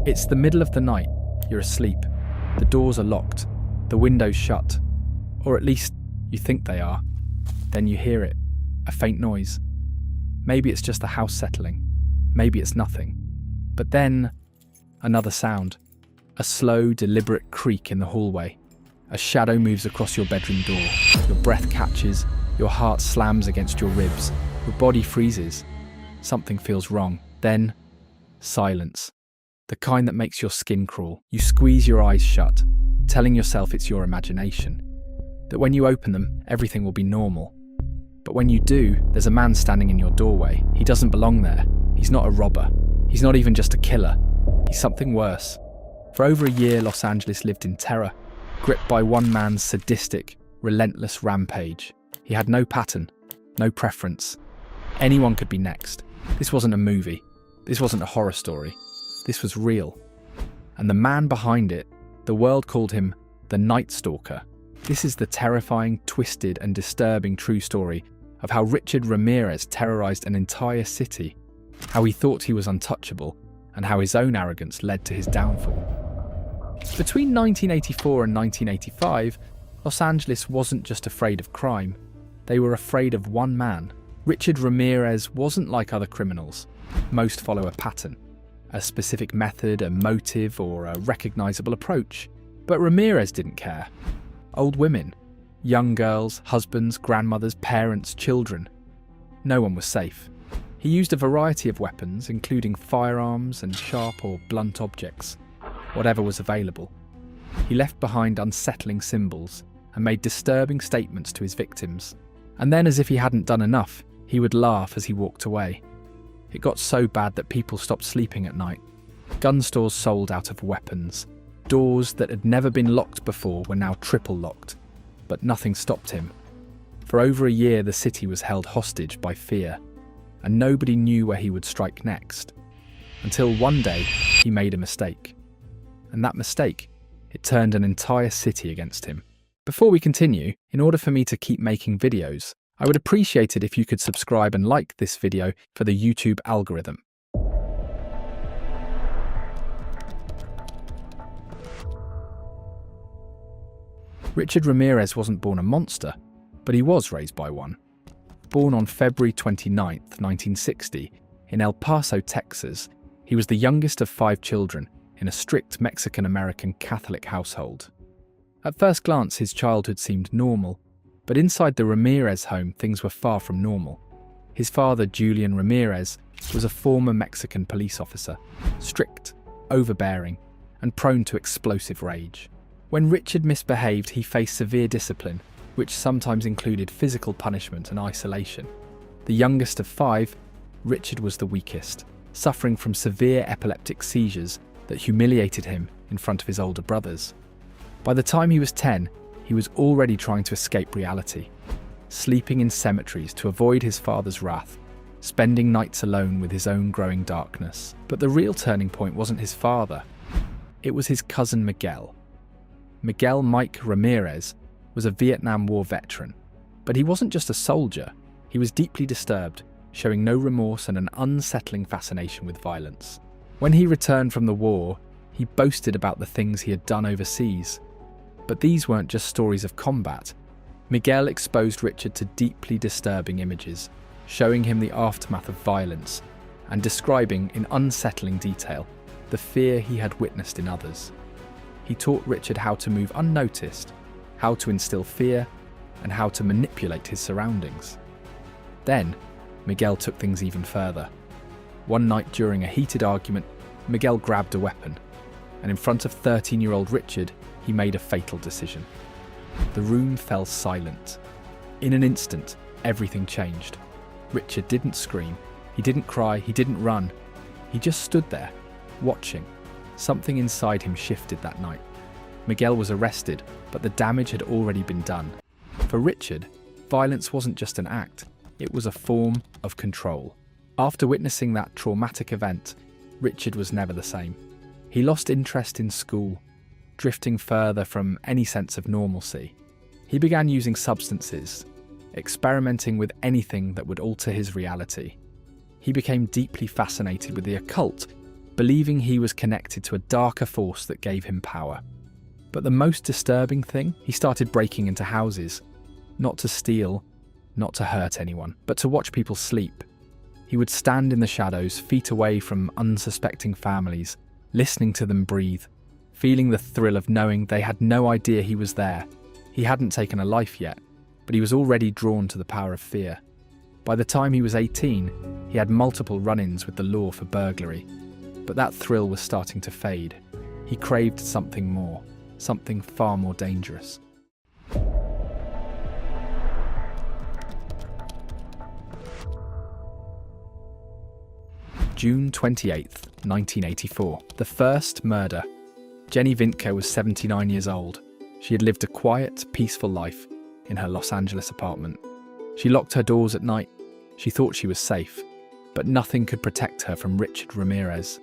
It's the middle of the night. You're asleep. The doors are locked. The windows shut. Or at least you think they are. Then you hear it. A faint noise. Maybe it's just the house settling. Maybe it's nothing. But then, another sound. A slow, deliberate creak in the hallway. A shadow moves across your bedroom door. Your breath catches. Your heart slams against your ribs. Your body freezes. Something feels wrong. Then, silence. The kind that makes your skin crawl. You squeeze your eyes shut, telling yourself it's your imagination. That when you open them, everything will be normal. But when you do, there's a man standing in your doorway. He doesn't belong there. He's not a robber. He's not even just a killer. He's something worse. For over a year, Los Angeles lived in terror, gripped by one man's sadistic, relentless rampage. He had no pattern, no preference. Anyone could be next. This wasn't a movie. This wasn't a horror story. This was real. And the man behind it, the world called him the Night Stalker. This is the terrifying, twisted and disturbing true story of how Richard Ramirez terrorized an entire city, how he thought he was untouchable, and how his own arrogance led to his downfall. Between 1984 and 1985, Los Angeles wasn't just afraid of crime. They were afraid of one man. Richard Ramirez wasn't like other criminals. Most follow a pattern, a specific method, a motive, or a recognizable approach. But Ramirez didn't care. Old women, young girls, husbands, grandmothers, parents, children. No one was safe. He used a variety of weapons, including firearms and sharp or blunt objects, whatever was available. He left behind unsettling symbols and made disturbing statements to his victims. And then, as if he hadn't done enough, he would laugh as he walked away. It got so bad that people stopped sleeping at night. Gun stores sold out of weapons. Doors that had never been locked before were now triple locked. But nothing stopped him. For over a year, the city was held hostage by fear, and nobody knew where he would strike next. Until one day, he made a mistake. And that mistake, it turned an entire city against him. Before we continue, in order for me to keep making videos, I would appreciate it if you could subscribe and like this video for the YouTube algorithm. Richard Ramirez wasn't born a monster, but he was raised by one. Born on February 29, 1960, in El Paso, Texas, he was the youngest of 5 children in a strict Mexican-American Catholic household. At first glance, his childhood seemed normal, but inside the Ramirez home, things were far from normal. His father, Julian Ramirez, was a former Mexican police officer, strict, overbearing, and prone to explosive rage. When Richard misbehaved, he faced severe discipline, which sometimes included physical punishment and isolation. The youngest of 5, Richard was the weakest, suffering from severe epileptic seizures that humiliated him in front of his older brothers. By the time he was 10, he was already trying to escape reality, sleeping in cemeteries to avoid his father's wrath, spending nights alone with his own growing darkness. But the real turning point wasn't his father. It was his cousin Miguel. Miguel Mike Ramirez was a Vietnam War veteran, but he wasn't just a soldier. He was deeply disturbed, showing no remorse and an unsettling fascination with violence. When he returned from the war, he boasted about the things he had done overseas. But these weren't just stories of combat. Miguel exposed Richard to deeply disturbing images, showing him the aftermath of violence and describing in unsettling detail the fear he had witnessed in others. He taught Richard how to move unnoticed, how to instill fear, and how to manipulate his surroundings. Then, Miguel took things even further. One night during a heated argument, Miguel grabbed a weapon, and in front of 13-year-old Richard, he made a fatal decision. The room fell silent. In an instant, everything changed. Richard didn't scream, he didn't cry, he didn't run. He just stood there, watching. Something inside him shifted that night. Miguel was arrested, but the damage had already been done. For Richard, violence wasn't just an act, it was a form of control. After witnessing that traumatic event, Richard was never the same. He lost interest in school, drifting further from any sense of normalcy. He began using substances, experimenting with anything that would alter his reality. He became deeply fascinated with the occult, believing he was connected to a darker force that gave him power. But the most disturbing thing, he started breaking into houses, not to steal, not to hurt anyone, but to watch people sleep. He would stand in the shadows, feet away from unsuspecting families, listening to them breathe, feeling the thrill of knowing they had no idea he was there. He hadn't taken a life yet, but he was already drawn to the power of fear. By the time he was 18, he had multiple run-ins with the law for burglary. But that thrill was starting to fade. He craved something more, something far more dangerous. June 28th, 1984. The first murder. Jenny Vintko was 79 years old. She had lived a quiet, peaceful life in her Los Angeles apartment. She locked her doors at night. She thought she was safe, but nothing could protect her from Richard Ramirez.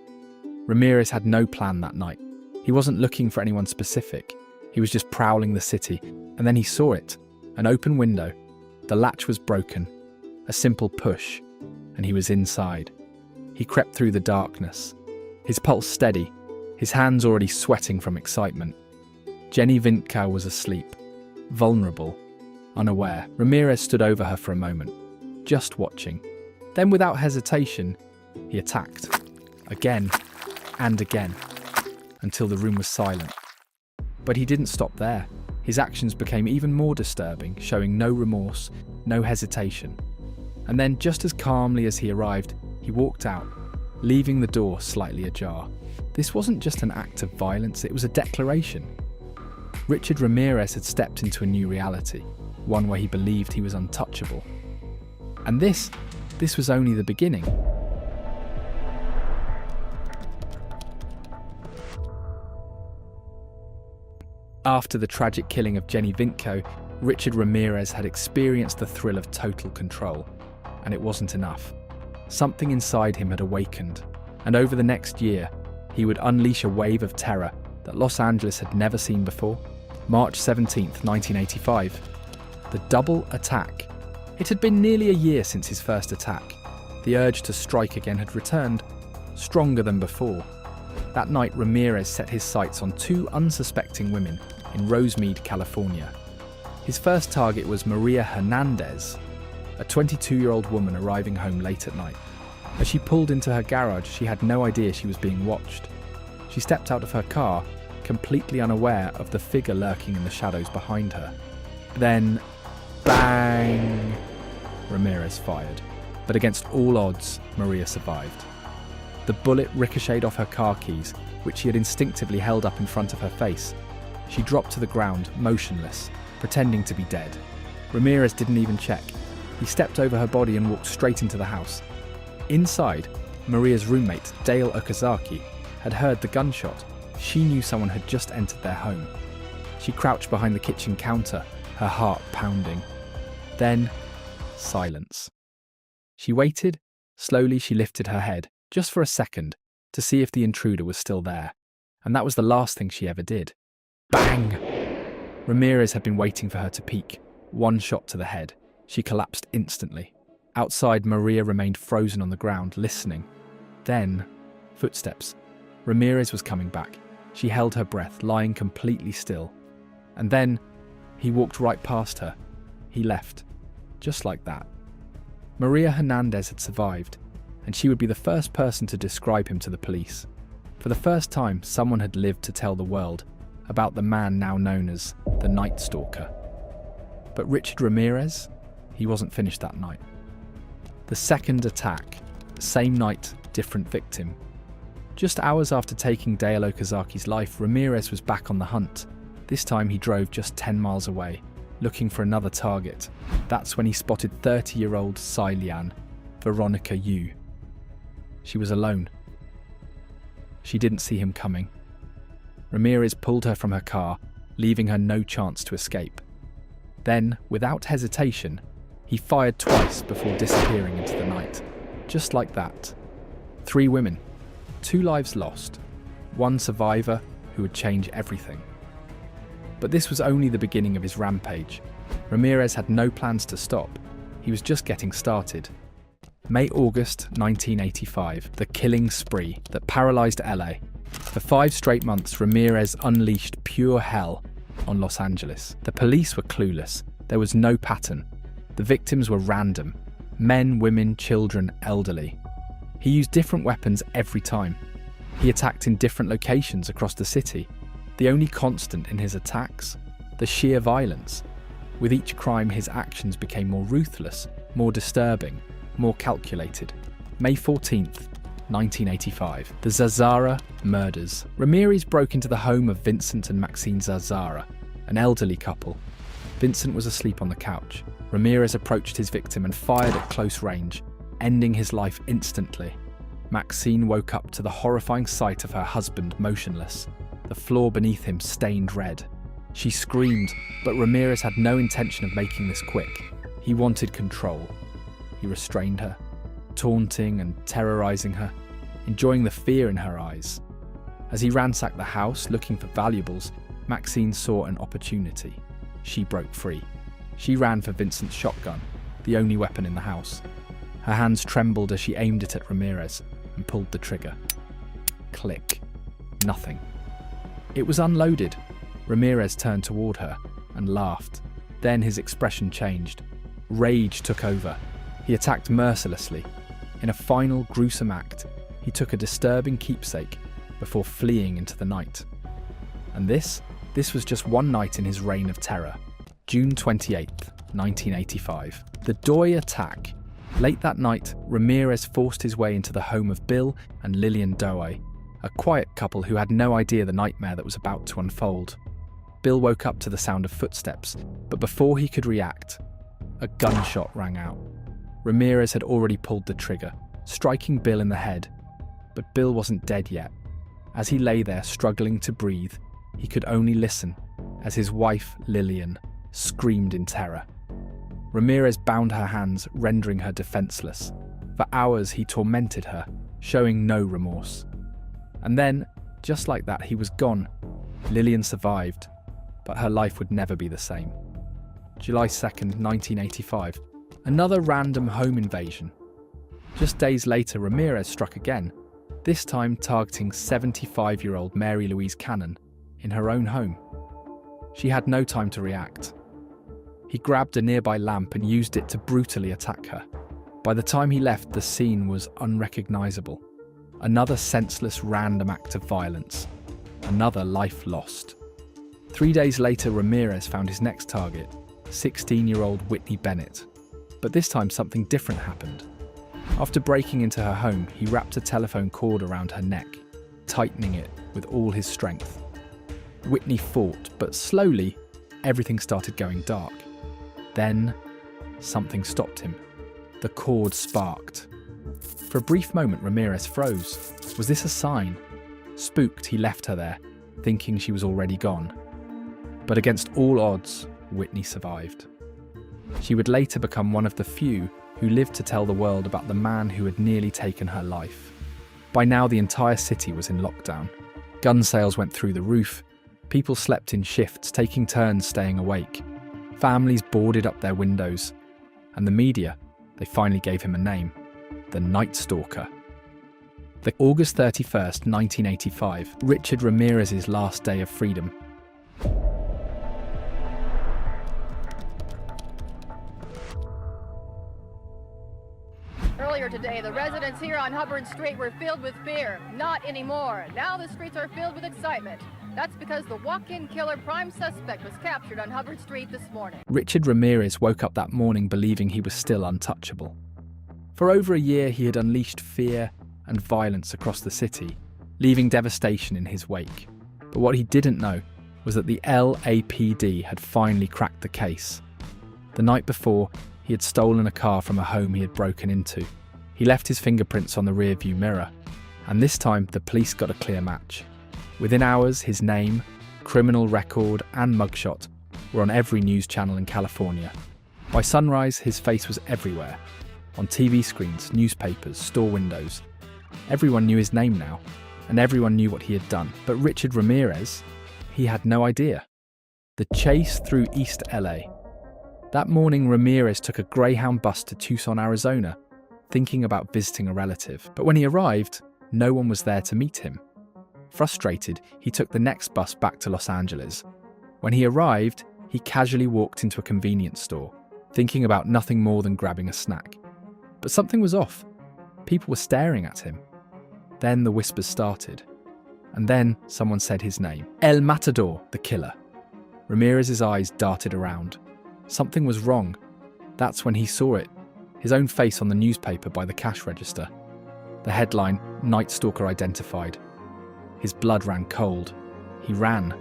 Ramirez had no plan that night. He wasn't looking for anyone specific. He was just prowling the city, and then he saw it. An open window. The latch was broken. A simple push, and he was inside. He crept through the darkness, his pulse steady, his hands already sweating from excitement. Jenny Vintko was asleep, vulnerable, unaware. Ramirez stood over her for a moment, just watching. Then, without hesitation, he attacked. Again and again, until the room was silent. But he didn't stop there. His actions became even more disturbing, showing no remorse, no hesitation. And then, just as calmly as he arrived, he walked out, leaving the door slightly ajar. This wasn't just an act of violence, it was a declaration. Richard Ramirez had stepped into a new reality, one where he believed he was untouchable. And this was only the beginning. After the tragic killing of Jenny Vintko, Richard Ramirez had experienced the thrill of total control, and it wasn't enough. Something inside him had awakened, and over the next year, he would unleash a wave of terror that Los Angeles had never seen before. March 17th, 1985. The double attack. It had been nearly a year since his first attack. The urge to strike again had returned, stronger than before. That night, Ramirez set his sights on two unsuspecting women in Rosemead, California. His first target was Maria Hernandez, a 22-year-old woman arriving home late at night. As she pulled into her garage, she had no idea she was being watched. She stepped out of her car, completely unaware of the figure lurking in the shadows behind her. Then, bang! Ramirez fired. But against all odds, Maria survived. The bullet ricocheted off her car keys, which she had instinctively held up in front of her face. She dropped to the ground, motionless, pretending to be dead. Ramirez didn't even check. He stepped over her body and walked straight into the house. Inside, Maria's roommate, Dale Okazaki, had heard the gunshot. She knew someone had just entered their home. She crouched behind the kitchen counter, her heart pounding. Then, silence. She waited. Slowly she lifted her head, just for a second, to see if the intruder was still there. And that was the last thing she ever did. Bang! Ramirez had been waiting for her to peek. One shot to the head. She collapsed instantly. Outside, Maria remained frozen on the ground, listening. Then, footsteps. Ramirez was coming back. She held her breath, lying completely still. And then, he walked right past her. He left. Just like that. Maria Hernandez had survived, and she would be the first person to describe him to the police. For the first time, someone had lived to tell the world about the man now known as the Night Stalker. But Richard Ramirez, he wasn't finished that night. The second attack, same night, different victim. Just hours after taking Dale Okazaki's life, Ramirez was back on the hunt. This time he drove just 10 miles away, looking for another target. That's when he spotted 30-year-old Sailian, Veronica Yu. She was alone. She didn't see him coming. Ramirez pulled her from her car, leaving her no chance to escape. Then, without hesitation, he fired twice before disappearing into the night. Just like that. 3 women, 2 lives lost, 1 survivor who would change everything. But this was only the beginning of his rampage. Ramirez had no plans to stop. He was just getting started. May-August 1985, the killing spree that paralysed LA. For 5 straight months, Ramirez unleashed pure hell on Los Angeles. The police were clueless. There was no pattern. The victims were random. Men, women, children, elderly. He used different weapons every time. He attacked in different locations across the city. The only constant in his attacks? The sheer violence. With each crime, his actions became more ruthless, more disturbing, more calculated. May 14th, 1985. The Zarzara murders. Ramirez broke into the home of Vincent and Maxine Zarzara, an elderly couple. Vincent was asleep on the couch. Ramirez approached his victim and fired at close range, ending his life instantly. Maxine woke up to the horrifying sight of her husband motionless, the floor beneath him stained red. She screamed, but Ramirez had no intention of making this quick. He wanted control. He restrained her, taunting and terrorizing her, enjoying the fear in her eyes. As he ransacked the house looking for valuables, Maxine saw an opportunity. She broke free. She ran for Vincent's shotgun, the only weapon in the house. Her hands trembled as she aimed it at Ramirez and pulled the trigger. Click. Nothing. It was unloaded. Ramirez turned toward her and laughed. Then his expression changed. Rage took over. He attacked mercilessly. In a final gruesome act, he took a disturbing keepsake before fleeing into the night. And this was just one night in his reign of terror. June 28th, 1985. The Doi attack. Late that night, Ramirez forced his way into the home of Bill and Lillian Doi, a quiet couple who had no idea the nightmare that was about to unfold. Bill woke up to the sound of footsteps, but before he could react, a gunshot rang out. Ramirez had already pulled the trigger, striking Bill in the head. But Bill wasn't dead yet. As he lay there struggling to breathe, he could only listen as his wife, Lillian, screamed in terror. Ramirez bound her hands, rendering her defenseless. For hours he tormented her, showing no remorse. And then, just like that, he was gone. Lillian survived, but her life would never be the same. July 2nd, 1985. Another random home invasion. Just days later, Ramirez struck again, this time targeting 75-year-old Mary Louise Cannon in her own home. She had no time to react. He grabbed a nearby lamp and used it to brutally attack her. By the time he left, the scene was unrecognizable. Another senseless, random act of violence. Another life lost. 3 days later, Ramirez found his next target, 16-year-old Whitney Bennett. But this time something different happened. After breaking into her home, he wrapped a telephone cord around her neck, tightening it with all his strength. Whitney fought, but slowly, everything started going dark. Then, something stopped him. The cord sparked. For a brief moment, Ramirez froze. Was this a sign? Spooked, he left her there, thinking she was already gone. But against all odds, Whitney survived. She would later become one of the few who lived to tell the world about the man who had nearly taken her life. By now, the entire city was in lockdown. Gun sales went through the roof. People slept in shifts, taking turns staying awake. Families boarded up their windows. And the media, they finally gave him a name: the Night Stalker. The August 31st, 1985, Richard Ramirez's last day of freedom. Earlier today, the residents here on Hubbard Street were filled with fear. Not anymore. Now the streets are filled with excitement. That's because the walk-in killer prime suspect was captured on Hubbard Street this morning. Richard Ramirez woke up that morning believing he was still untouchable. For over a year, he had unleashed fear and violence across the city, leaving devastation in his wake. But what he didn't know was that the LAPD had finally cracked the case. The night before, he had stolen a car from a home he had broken into. He left his fingerprints on the rearview mirror, and this time the police got a clear match. Within hours, his name, criminal record, and mugshot were on every news channel in California. By sunrise, his face was everywhere. On TV screens, newspapers, store windows. Everyone knew his name now, and everyone knew what he had done. But Richard Ramirez, he had no idea. The chase through East LA. That morning, Ramirez took a Greyhound bus to Tucson, Arizona. thinking about visiting a relative. But when he arrived, no one was there to meet him. Frustrated, he took the next bus back to Los Angeles. When he arrived, he casually walked into a convenience store, thinking about nothing more than grabbing a snack. But something was off. People were staring at him. Then the whispers started. And then someone said his name. El Matador, the killer. Ramirez's eyes darted around. Something was wrong. That's when he saw it. His own face on the newspaper by the cash register. The headline, Night Stalker Identified. His blood ran cold. He ran.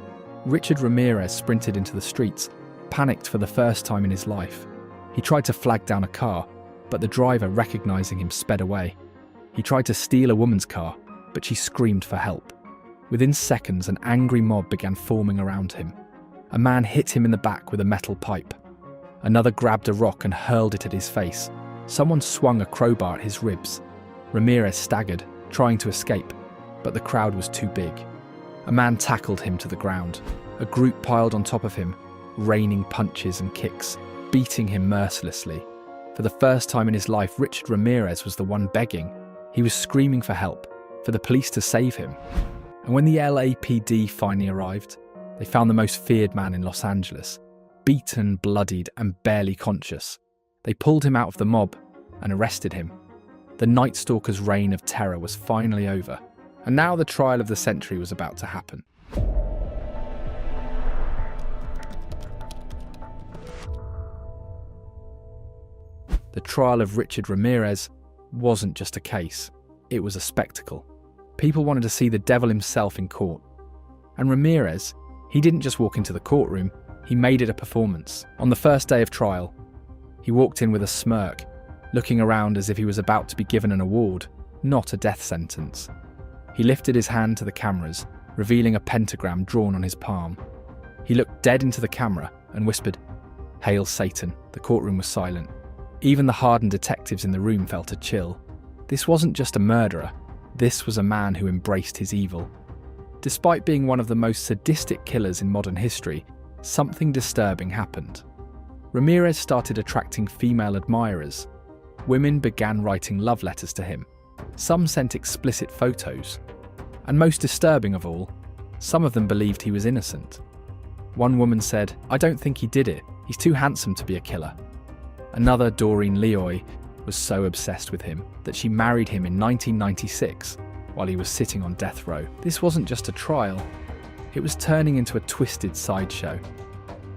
Richard Ramirez sprinted into the streets, panicked for the first time in his life. He tried to flag down a car, but the driver, recognizing him, sped away. He tried to steal a woman's car, but she screamed for help. Within seconds, an angry mob began forming around him. A man hit him in the back with a metal pipe. Another grabbed a rock and hurled it at his face. Someone swung a crowbar at his ribs. Ramirez staggered, trying to escape, but the crowd was too big. A man tackled him to the ground. A group piled on top of him, raining punches and kicks, beating him mercilessly. For the first time in his life, Richard Ramirez was the one begging. He was screaming for help, for the police to save him. And when the LAPD finally arrived, they found the most feared man in Los Angeles, beaten, bloodied, and barely conscious. They pulled him out of the mob and arrested him. The Night Stalker's reign of terror was finally over, and now the trial of the century was about to happen. The trial of Richard Ramirez wasn't just a case, it was a spectacle. People wanted to see the devil himself in court. And Ramirez, he didn't just walk into the courtroom, he made it a performance. On the first day of trial, he walked in with a smirk, looking around as if he was about to be given an award, not a death sentence. He lifted his hand to the cameras, revealing a pentagram drawn on his palm. He looked dead into the camera and whispered, "Hail Satan." The courtroom was silent. Even the hardened detectives in the room felt a chill. This wasn't just a murderer, this was a man who embraced his evil. Despite being one of the most sadistic killers in modern history, something disturbing happened. Ramirez started attracting female admirers. Women began writing love letters to him. Some sent explicit photos. And most disturbing of all, some of them believed he was innocent. One woman said, "I don't think he did it. He's too handsome to be a killer." Another, Doreen Leoy, was so obsessed with him that she married him in 1996 while he was sitting on death row. This wasn't just a trial, it was turning into a twisted sideshow.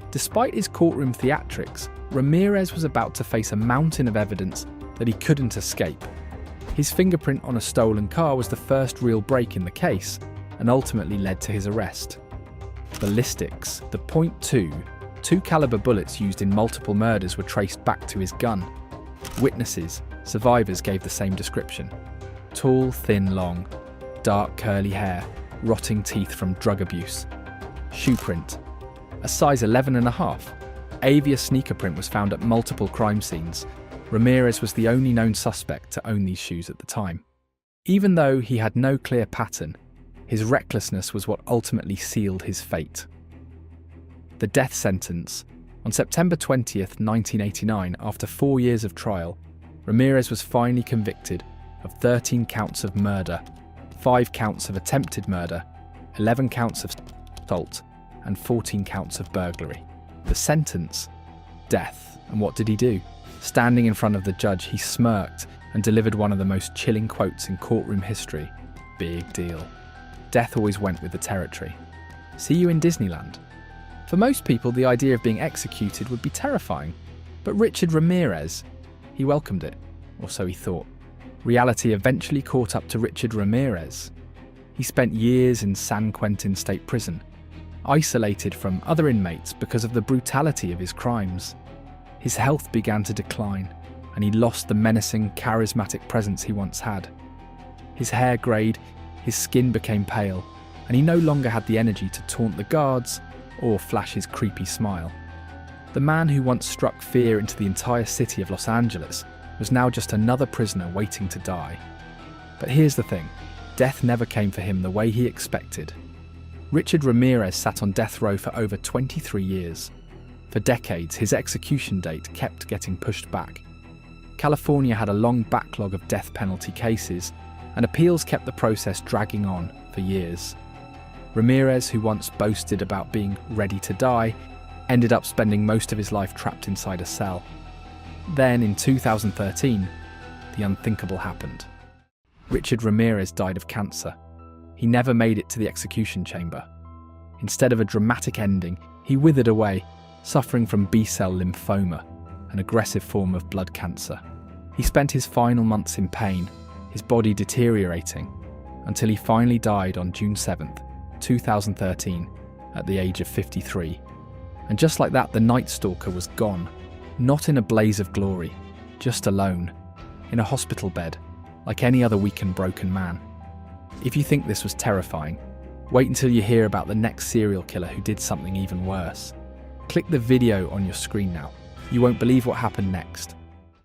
Despite his courtroom theatrics, Ramirez was about to face a mountain of evidence that he couldn't escape. His fingerprint on a stolen car was the first real break in the case and ultimately led to his arrest. Ballistics, the .22 caliber bullets used in multiple murders were traced back to his gun. Witnesses, survivors gave the same description. Tall, thin, long, dark curly hair, rotting teeth from drug abuse. Shoe print, a size 11.5. Avia sneaker print was found at multiple crime scenes. Ramirez was the only known suspect to own these shoes at the time. Even though he had no clear pattern, his recklessness was what ultimately sealed his fate. The death sentence. On September 20th, 1989, after 4 years of trial, Ramirez was finally convicted of 13 counts of murder, 5 counts of attempted murder, 11 counts of assault, and 14 counts of burglary. The sentence? Death. And what did he do? Standing in front of the judge, he smirked and delivered one of the most chilling quotes in courtroom history. Big deal. Death always went with the territory. See you in Disneyland. For most people, the idea of being executed would be terrifying. But Richard Ramirez, he welcomed it, or so he thought. Reality eventually caught up to Richard Ramirez. He spent years in San Quentin State Prison, isolated from other inmates because of the brutality of his crimes. His health began to decline, and he lost the menacing, charismatic presence he once had. His hair greyed, his skin became pale, and he no longer had the energy to taunt the guards or flash his creepy smile. The man who once struck fear into the entire city of Los Angeles was now just another prisoner waiting to die. But here's the thing, death never came for him the way he expected. Richard Ramirez sat on death row for over 23 years. For decades, his execution date kept getting pushed back. California had a long backlog of death penalty cases, and appeals kept the process dragging on for years. Ramirez, who once boasted about being ready to die, ended up spending most of his life trapped inside a cell. Then, in 2013, the unthinkable happened. Richard Ramirez died of cancer. He never made it to the execution chamber. Instead of a dramatic ending, he withered away, suffering from B-cell lymphoma, an aggressive form of blood cancer. He spent his final months in pain, his body deteriorating, until he finally died on June 7th, 2013, at the age of 53. And just like that, the Night Stalker was gone, not in a blaze of glory, just alone, in a hospital bed, like any other weak and broken man. If you think this was terrifying, wait until you hear about the next serial killer who did something even worse. Click the video on your screen now. You won't believe what happened next.